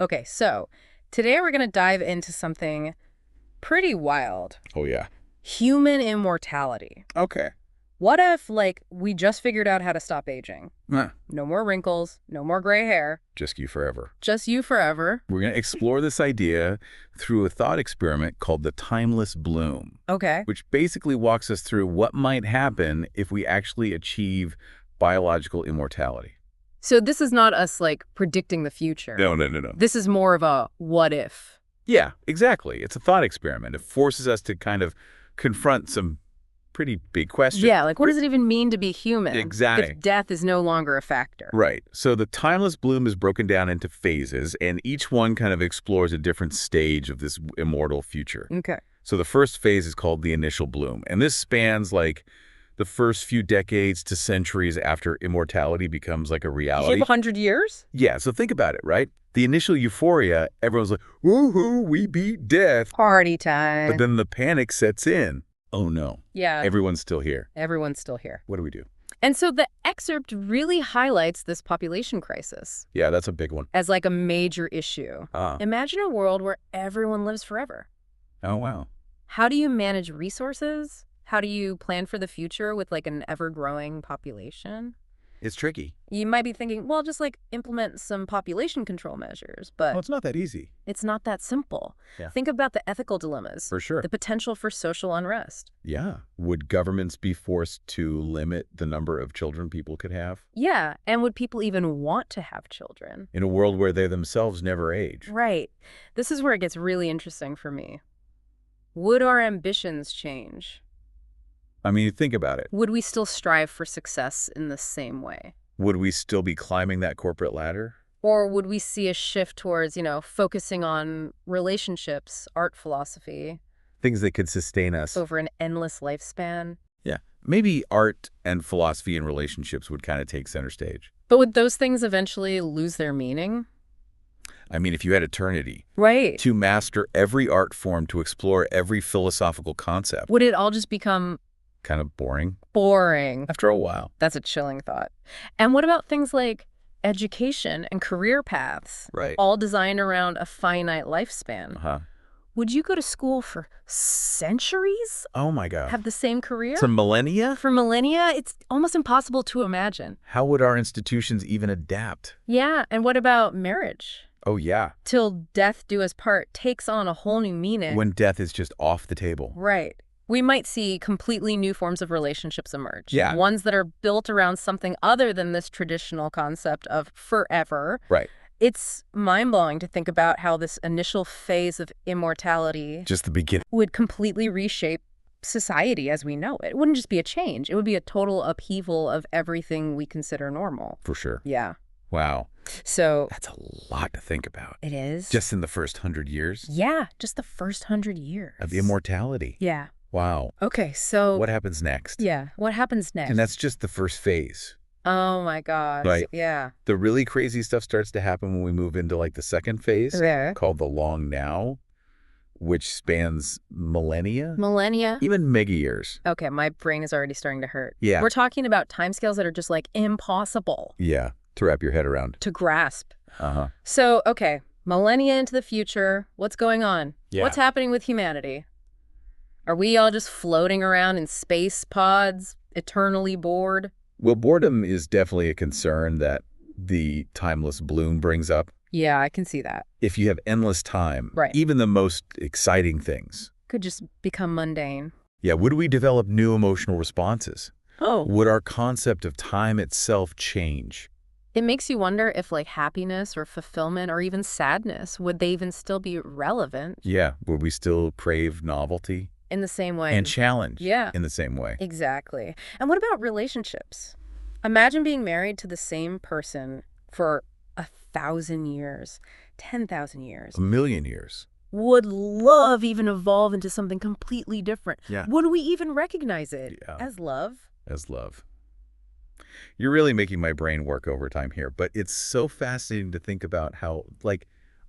Okay, so today we're going to dive into something pretty wild. Oh, yeah. Human immortality. Okay. What if, like, we just figured out how to stop aging? Nah, No more wrinkles, no more gray hair, just you forever. just you forever. We're going to explore this idea through a thought experiment called the timeless bloom, Okay. which basically walks us through what might happen if we actually achieve biological immortality. So this is not us, like, predicting the future. No. This is more of a what if. Yeah, exactly. It's a thought experiment. It forces us to kind of confront some pretty big questions. Yeah, like, what does it even mean to be human? Exactly. If death is no longer a factor. Right. So the timeless bloom is broken down into phases, and each one kind of explores a different stage of this immortal future. Okay. So the first phase is called the initial bloom, and this spans like the first few decades to centuries after immortality becomes like a reality. 100 years? Yeah, so think about it, right? The initial euphoria, everyone's like, woohoo, we beat death. Party time. But then the panic sets in. Oh no, yeah, everyone's still here. everyone's still here. What do we do? And so the excerpt really highlights this population crisis Yeah, that's a big one. as like a major issue. Ah, Imagine a world where everyone lives forever. oh wow. How do you manage resources? How do you plan for the future with like an ever-growing population? It's tricky. You might be thinking, well, just like implement some population control measures, Well, but it's not that easy. it's not that simple. Yeah. Think about the ethical dilemmas, For sure. the potential for social unrest. Yeah. Would governments be forced to limit the number of children people could have? Yeah, and would people even want to have children? In a world where they themselves never age. Right. This is where it gets really interesting for me. Would our ambitions change? I mean, think about it. Would we still strive for success in the same way? Would we still be climbing that corporate ladder? Or would we see a shift towards, focusing on relationships, art philosophy, Things that could sustain us. over an endless lifespan? Yeah. Maybe art and philosophy and relationships would kind of take center stage. But would those things eventually lose their meaning? I mean, if you had eternity Right. to master every art form, to explore every philosophical concept, Would it all just become kind of boring boring? after a while. That's a chilling thought. And what about things like education and career paths, Right. all designed around a finite lifespan? Uh-huh. Would you go to school for centuries? Oh my God. Have the same career? Some millennia? For millennia? It's almost impossible to imagine. How would our institutions even adapt? Yeah, and what about marriage? Oh yeah. Till death do us part takes on a whole new meaning. When death is just off the table. Right. We might see completely new forms of relationships emerge. Yeah. Ones that are built around something other than this traditional concept of forever. Right. It's mind-blowing to think about how this initial phase of immortality Just the beginning. would completely reshape society as we know it. It wouldn't just be a change. It would be a total upheaval of everything we consider normal. For sure. Yeah. Wow. So That's a lot to think about. it is. Just in the first 100 years Yeah, just the first 100 years. of immortality. Yeah. Wow. Okay, so What happens next? yeah, what happens next? And that's just the first phase. Oh my gosh. Right. Yeah. The really crazy stuff starts to happen when we move into like the second phase There. called the long now, which spans millennia, Millennia. even mega years. Okay, my brain is already starting to hurt. Yeah. We're talking about timescales that are just like impossible Yeah. To wrap your head around. to grasp. Uh-huh. So, okay, millennia into the future, what's going on? Yeah. What's happening with humanity? Are we all just floating around in space pods, eternally bored? Well, boredom is definitely a concern that the timeless bloom brings up. Yeah, I can see that. If you have endless time, Right. even the most exciting things, Could just become mundane. yeah, would we develop new emotional responses? Oh. Would our concept of time itself change? It makes you wonder if like happiness or fulfillment or even sadness, would they even still be relevant Yeah, would we still crave novelty in the same way? and challenge Yeah. in the same way? Exactly. And what about relationships? Imagine being married to the same person for 1,000 years, 10,000 years. A million years. Would love even evolve into something completely different? Yeah. Would we even recognize it Yeah. as love? As love. You're really making my brain work overtime here, but it's so fascinating to think about how, like,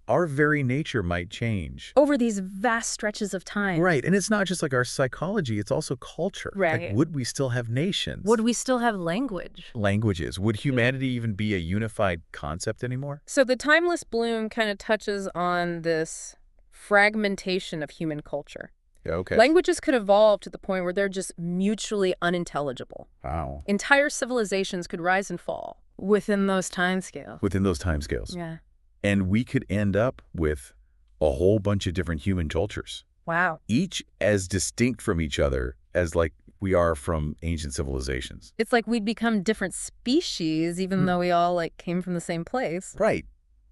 our very nature might change. Over these vast stretches of time. Right, and it's not just like our psychology, it's also culture. Like, Right. would we still have nations? Would we still have language? Languages? Would humanity even be a unified concept anymore? So the timeless bloom kind of touches on this fragmentation of human culture. Yeah, okay. Languages could evolve to the point where they're just mutually unintelligible. Wow. Entire civilizations could rise and fall within those timescales. Within those timescales. Yeah. And we could end up with a whole bunch of different human cultures, Wow. each as distinct from each other as like we are from ancient civilizations. It's like we'd become different species even though we all like came from the same place. Right.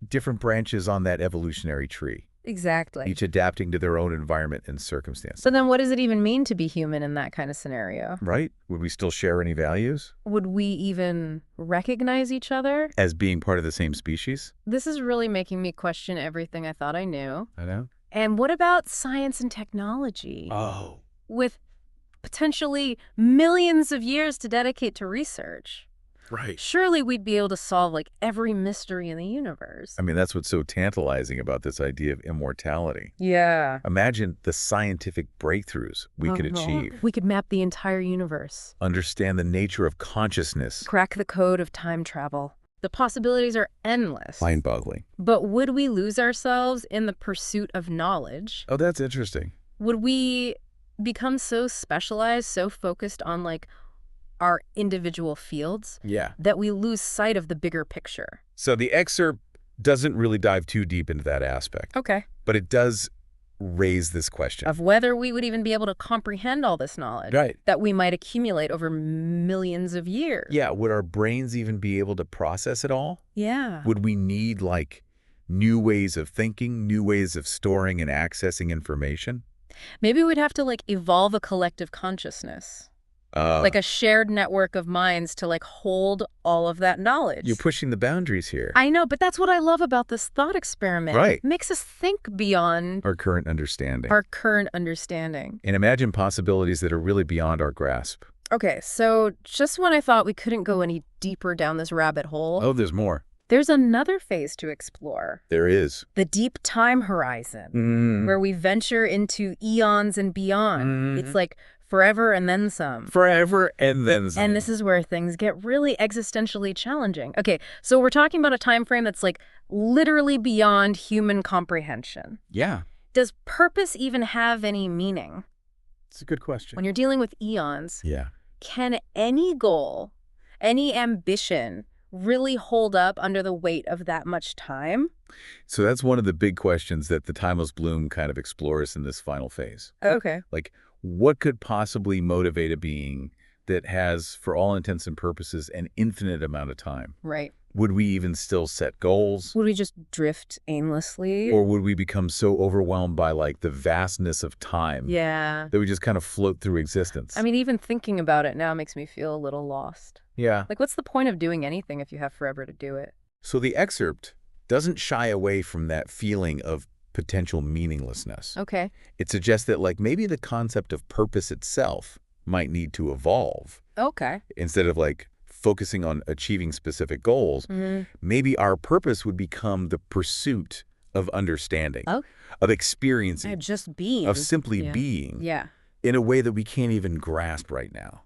Different branches on that evolutionary tree, Exactly. each adapting to their own environment and circumstances. So then what does it even mean to be human in that kind of scenario? Right? Would we still share any values Would we even recognize each other? as being part of the same species? This is really making me question everything I thought I knew. I know. And what about science and technology? Oh. With potentially millions of years to dedicate to research. Right. Surely we'd be able to solve like every mystery in the universe. I mean, that's what's so tantalizing about this idea of immortality. Yeah. Imagine the scientific breakthroughs we could achieve. We could map the entire universe. Understand the nature of consciousness. Crack the code of time travel. The possibilities are endless. Mind-boggling. But would we lose ourselves in the pursuit of knowledge? Oh, that's interesting. Would we become so specialized, so focused on like our individual fields Yeah. that we lose sight of the bigger picture? So the excerpt doesn't really dive too deep into that aspect, Okay. but it does raise this question. Of whether we would even be able to comprehend all this knowledge Right. that we might accumulate over millions of years. Yeah, would our brains even be able to process it all? Yeah. Would we need, like, new ways of thinking, new ways of storing and accessing information? Maybe we'd have to like evolve a collective consciousness. Like a shared network of minds to like hold all of that knowledge. You're pushing the boundaries here. I know, but that's what I love about this thought experiment. Right. It makes us think beyond Our current understanding. our current understanding. And imagine possibilities that are really beyond our grasp. Okay, so just when I thought we couldn't go any deeper down this rabbit hole, Oh, there's more. there's another phase to explore. There is. The deep time horizon, where we venture into eons and beyond. It's like forever and then some. Forever and then some. And this is where things get really existentially challenging. Okay, so we're talking about a time frame that's like literally beyond human comprehension. Yeah, Does purpose even have any meaning? it's a good question. When you're dealing with eons, Yeah. can any goal, any ambition really hold up under the weight of that much time? So that's one of the big questions that the timeless bloom kind of explores in this final phase. Okay. Like, what could possibly motivate a being that has, for all intents and purposes, an infinite amount of time? Right. Would we even still set goals? Would we just drift aimlessly? Or would we become so overwhelmed by, like, the vastness of time Yeah. that we just kind of float through existence? I mean, even thinking about it now makes me feel a little lost. Yeah. Like, what's the point of doing anything if you have forever to do it? So the excerpt doesn't shy away from that feeling of potential meaninglessness. Okay. It suggests that, like, maybe the concept of purpose itself might need to evolve. Okay. Instead of, like, focusing on achieving specific goals, maybe our purpose would become the pursuit of understanding, Oh. of experiencing, Just being. of simply Yeah. being Yeah. in a way that we can't even grasp right now.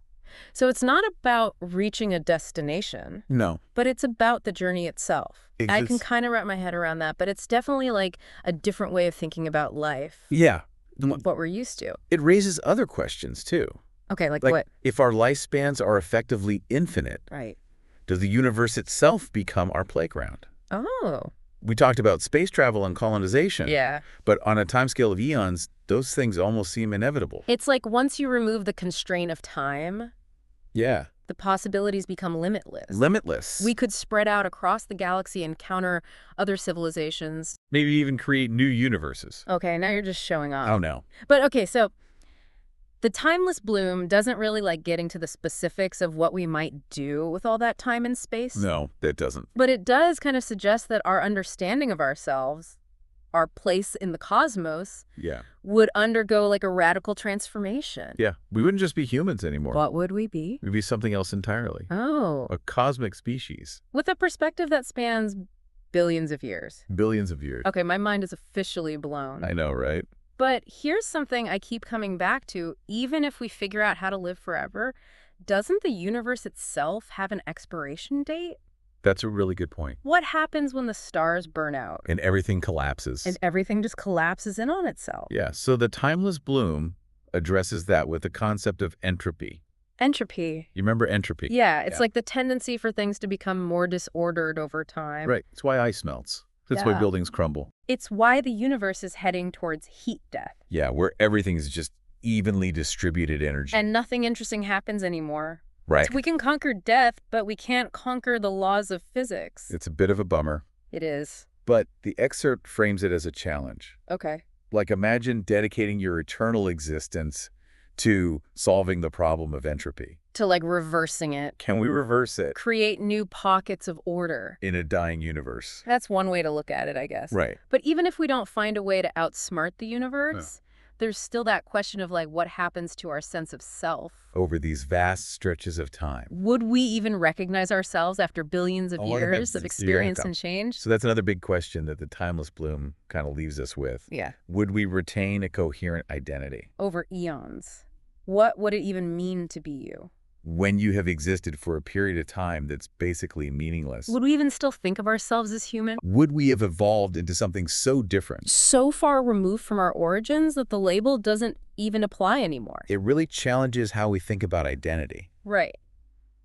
So it's not about reaching a destination, No. but it's about the journey itself. I can Exists. kind of wrap my head around that, but it's definitely like a different way of thinking about life Yeah. than what we're used to. It raises other questions, too. Okay, like Like, what? if our lifespans are effectively infinite, Right. does the universe itself become our playground? Oh. We talked about space travel and colonization. Yeah. But on a timescale of eons, those things almost seem inevitable. It's like once you remove the constraint of time, Yeah. the possibilities become limitless. Limitless. We could spread out across the galaxy and encounter other civilizations. maybe even create new universes. Okay, now you're just showing off. Oh, no. But okay, so the timeless bloom doesn't really like get into the specifics of what we might do with all that time and space. No, that doesn't. But it does kind of suggest that our understanding of ourselves, our place in the cosmos, Yeah. would undergo like a radical transformation. Yeah. We wouldn't just be humans anymore. What would we be? We'd be something else entirely. Oh, A cosmic species. with a perspective that spans billions of years. Billions of years. Okay, my mind is officially blown. I know, right? But here's something I keep coming back to. Even if we figure out how to live forever, doesn't the universe itself have an expiration date? That's a really good point. What happens when the stars burn out? And everything collapses. And everything just collapses in on itself. Yeah, so the timeless bloom addresses that with the concept of entropy. Entropy. You remember entropy? Yeah, it's like the tendency for things to become more disordered over time. Right. It's why ice melts. That's why Yeah. buildings crumble. It's why the universe is heading towards heat death. Yeah, where everything is just evenly distributed energy. And nothing interesting happens anymore. Right. We can conquer death, but we can't conquer the laws of physics. It's a bit of a bummer. It is. But the excerpt frames it as a challenge. Okay. Like, imagine dedicating your eternal existence to solving the problem of entropy. To like reversing it. Can we reverse it Create new pockets of order. in a dying universe? That's one way to look at it, I guess. Right. But even if we don't find a way to outsmart the universe, there's still that question of like what happens to our sense of self. Over these vast stretches of time. Would we even recognize ourselves after billions of Oh, years yeah. of experience and change? So that's another big question that the timeless bloom kind of leaves us with. Yeah. Would we retain a coherent identity? Over eons. What would it even mean to be you? When you have existed for a period of time that's basically meaningless, Would we even still think of ourselves as human? would we have evolved into something so different? So far removed from our origins that the label doesn't even apply anymore. It really challenges how we think about identity. Right.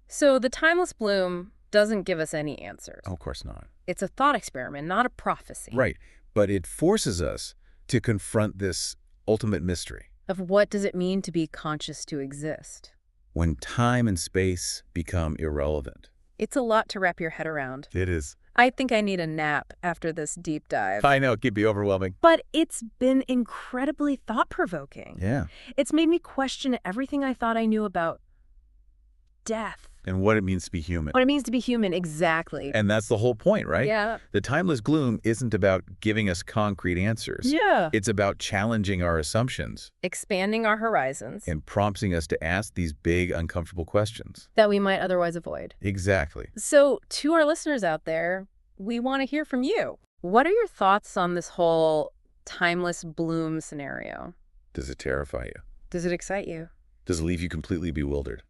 So the timeless bloom doesn't give us any answers. Oh, of course not. It's a thought experiment, not a prophecy. Right. But it forces us to confront this ultimate mystery. Of what does it mean to be conscious to exist? When time and space become irrelevant. It's a lot to wrap your head around. It is. I think I need a nap after this deep dive. I know, it can be overwhelming. But it's been incredibly thought-provoking. Yeah. It's made me question everything I thought I knew about death. And what it means to be human. What it means to be human, exactly. And that's the whole point, right? Yeah. The timeless gloom isn't about giving us concrete answers. Yeah. It's about challenging our assumptions Expanding our horizons and prompting us to ask these big, uncomfortable questions. that we might otherwise avoid. Exactly. So, to our listeners out there, we want to hear from you. What are your thoughts on this whole timeless bloom scenario? Does it terrify you? Does it excite you? Does it leave you completely bewildered?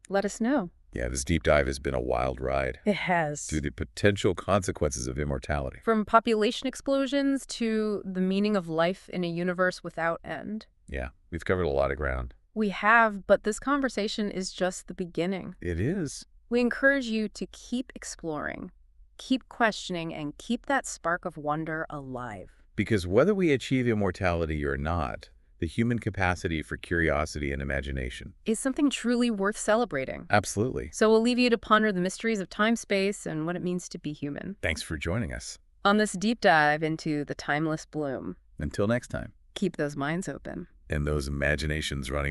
Let us know. Yeah, this deep dive has been a wild ride It has. through the potential consequences of immortality. From population explosions to the meaning of life in a universe without end. Yeah, we've covered a lot of ground. We have, but this conversation is just the beginning. It is. We encourage you to keep exploring, keep questioning, and keep that spark of wonder alive. Because whether we achieve immortality or not, the human capacity for curiosity and imagination. Is something truly worth celebrating. Absolutely. So we'll leave you to ponder the mysteries of time, space, and what it means to be human. Thanks for joining us. On this deep dive into the timeless bloom, Until next time. keep those minds open. And those imaginations running